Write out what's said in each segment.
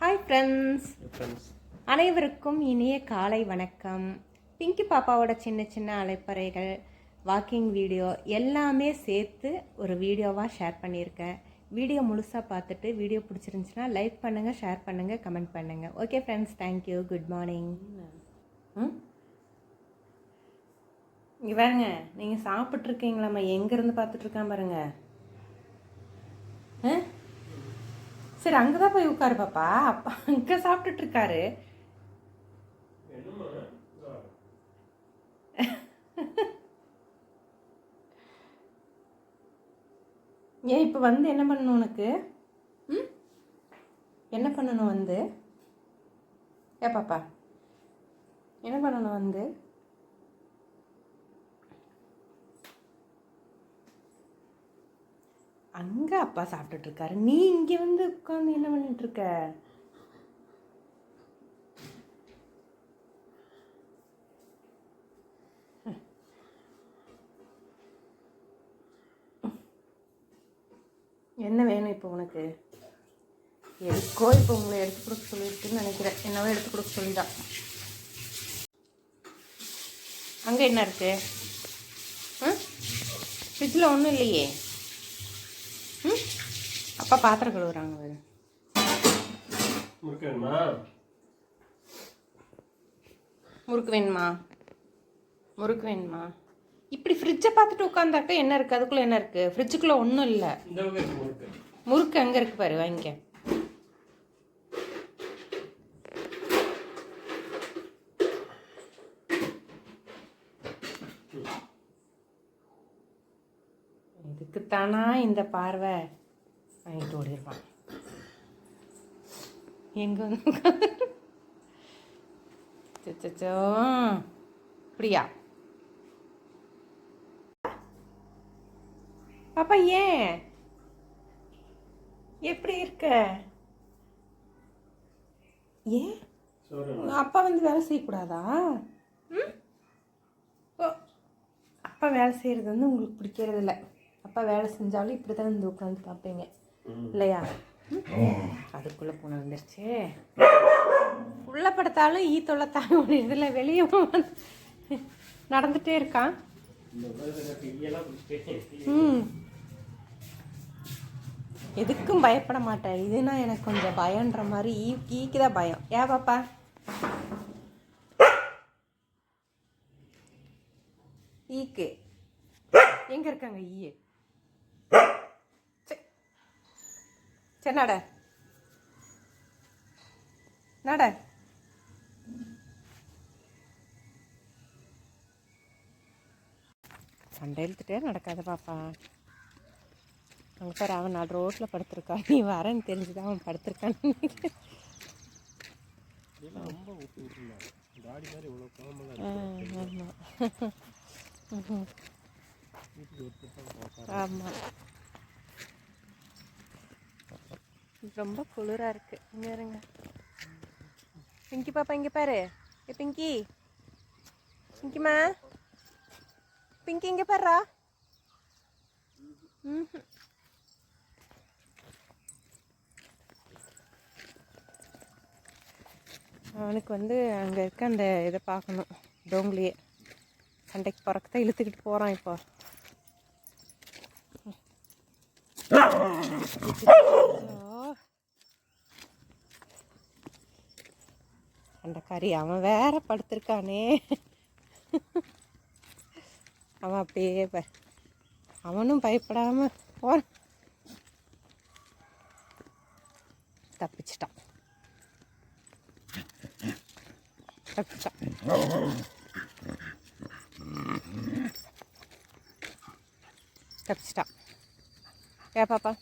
Hi friends, அனைவருக்கும் இனிய காலை வணக்கம். பிங்கி பாப்பாவோட சின்ன சின்ன அலைப்பறைகள், வாக்கிங் வீடியோ எல்லாமே சேர்த்து ஒரு வீடியோவாக ஷேர் பண்ணியிருக்கேன். வீடியோ முழுசாக பார்த்துட்டு வீடியோ பிடிச்சிருந்துச்சுன்னா லைக் பண்ணுங்கள், ஷேர் பண்ணுங்கள், கமெண்ட் பண்ணுங்கள். Okay friends, thank you, good morning. இங்கே பாருங்க, நீங்கள் சாப்பிட்ருக்கீங்களாம்மா? எங்கேருந்து பார்த்துட்ருக்கான் பாருங்க. சரி, அங்கே தான் போய் உட்காரு பாப்பா. அப்பா அங்கே சாப்பிட்டுட்டு இருக்காரு. ஏன் இப்போ வந்து என்ன பண்ணணும் உனக்கு? என்ன பண்ணணும் வந்து? பாப்பா என்ன பண்ணணும் வந்து? அங்கே அப்பா சாப்பிட்டுட்டு இருக்காரு, நீ இங்கே வந்து உட்காந்து என்ன பண்ணிட்டு இருக்க? என்ன வேணும் இப்போ உனக்கு? எதுக்கோ இப்போ உங்களை எடுத்து கொடுக்க சொல்லியிருக்குன்னு நினைக்கிறேன். என்னவோ எடுத்து கொடுக்க சொல்லிதான். அங்கே என்ன இருக்கு? ஃப்ரிட்ஜில் ஒன்றும் இல்லையே. அப்பா பாத்திரம் கழுவுறாங்க. முறுக்கு வேணுமா? முறுக்கு வேணுமா? இப்படி ஃப்ரிட்ஜை பார்த்துட்டு உட்காந்தாக்க என்ன இருக்குது? அதுக்குள்ளே என்ன இருக்குது? ஃப்ரிட்ஜுக்குள்ளே ஒன்றும் இல்லை. முறுக்கு அங்கே இருக்கு பாரு, வாங்கிக்க. இதுக்குத்தானா இந்த பார்வை? வாங்கிட்டு ஓடிடுவான். எங்கே வந்து சச்சோ அப்படியா பாப்பா? ஏன் எப்படி இருக்க? ஏன் அப்பா வந்து வேலை செய்யக்கூடாதா? அப்பா வேலை செய்கிறது வந்து உங்களுக்கு பிடிக்கிறது இல்லை. அப்பா வேலை செஞ்சாலும் இப்படி தான் வந்து உட்காந்து பார்ப்பீங்க இல்லையா? அதுக்குள்ளே பூனை வந்துருச்சு. உள்ள படுத்தாலும் ஈ தொலைத்தாங்க ஒரு இதில் வெளியே நடந்துகிட்டே இருக்கான். எதுக்கும் பயப்பட மாட்டேன். இதுனா எனக்கு கொஞ்சம் பயன்ற மாதிரி. ஈக்கு தான் பயம். ஏன் பாப்பா? ஈக்கு எங்க இருக்காங்க ஈ? சரி நட நட. சண்டை இழுத்துட்டே நடக்காத பாப்பா. அங்கே பாரு, அவன் நாலு ரோட்டில் படுத்திருக்கான். நீ வரேன்னு தெரிஞ்சுதான் அவன் படுத்திருக்கான்னு. ஆமாம், ரொம்ப குளிராக இருக்கு. இங்கே இருங்க பிங்கி பாப்பா, இங்கே பாரு. பிங்கி, பிங்கிமா, பிங்கி இங்கே பாருடா. அவனுக்கு வந்து அங்கே இருக்க அந்த இதை பார்க்கணும். டோங்லியே சண்டைக்கு பிறக்கத்தான் இழுத்துக்கிட்டு போகிறான் இப்போ. அந்த கறி அவன் வேற படுத்திருக்கானே. அவன் அப்படியே அவனும் பயப்படாம போறான். தப்பிச்சிட்டான். தப்பிச்சிட்டான். ஏ பாப்பா?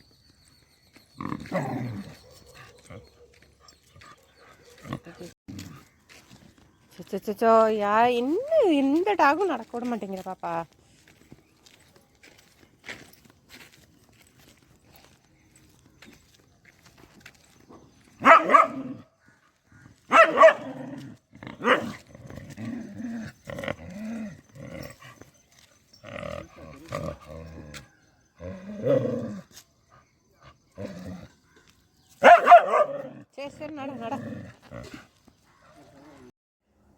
சச்சோ, யா என்ன எந்த டாகும் நடக்க விட மாட்டேங்கிற பாப்பா. சே சரி நட.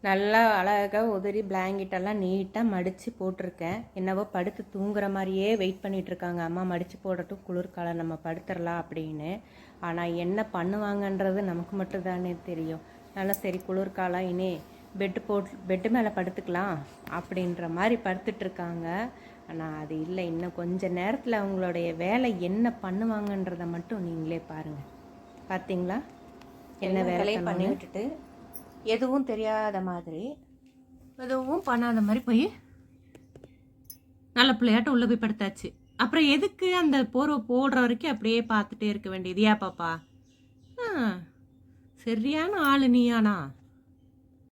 நல்லா அழகாக உதறி பிளாங்கெட்டெல்லாம் நீட்டாக மடித்து போட்டிருக்கேன். என்னவோ படுத்து தூங்குற மாதிரியே வெயிட் பண்ணிகிட்ருக்காங்க. அம்மா மடித்து போடட்டும், குளிர்காலம் நம்ம படுத்துடலாம் அப்படின்னு. ஆனால் என்ன பண்ணுவாங்கன்றது நமக்கு மட்டும்தானே தெரியும். நல்லா சரி குளிர்காலம் இனி பெட்டு மேலே படுத்துக்கலாம் அப்படின்ற மாதிரி படுத்துட்ருக்காங்க. ஆனால் அது இல்லை, இன்னும் கொஞ்சம் நேரத்தில் அவங்களுடைய வேலை என்ன பண்ணுவாங்கன்றதை மட்டும் நீங்களே பாருங்கள். பார்த்தீங்களா என்ன வேலையை பண்ணி விட்டுட்டு எதுவும் தெரியாத மாதிரி எதுவும் பண்ணாத மாதிரி போய் நல்ல பிள்ளையாட்ட உள்ளே போய் படுத்தாச்சு. அப்புறம் எதுக்கு அந்த போர்வை போடுற வரைக்கும் அப்படியே பார்த்துட்டே இருக்க வேண்டியது? ஏன் பாப்பா சரியான ஆளு நீயானா?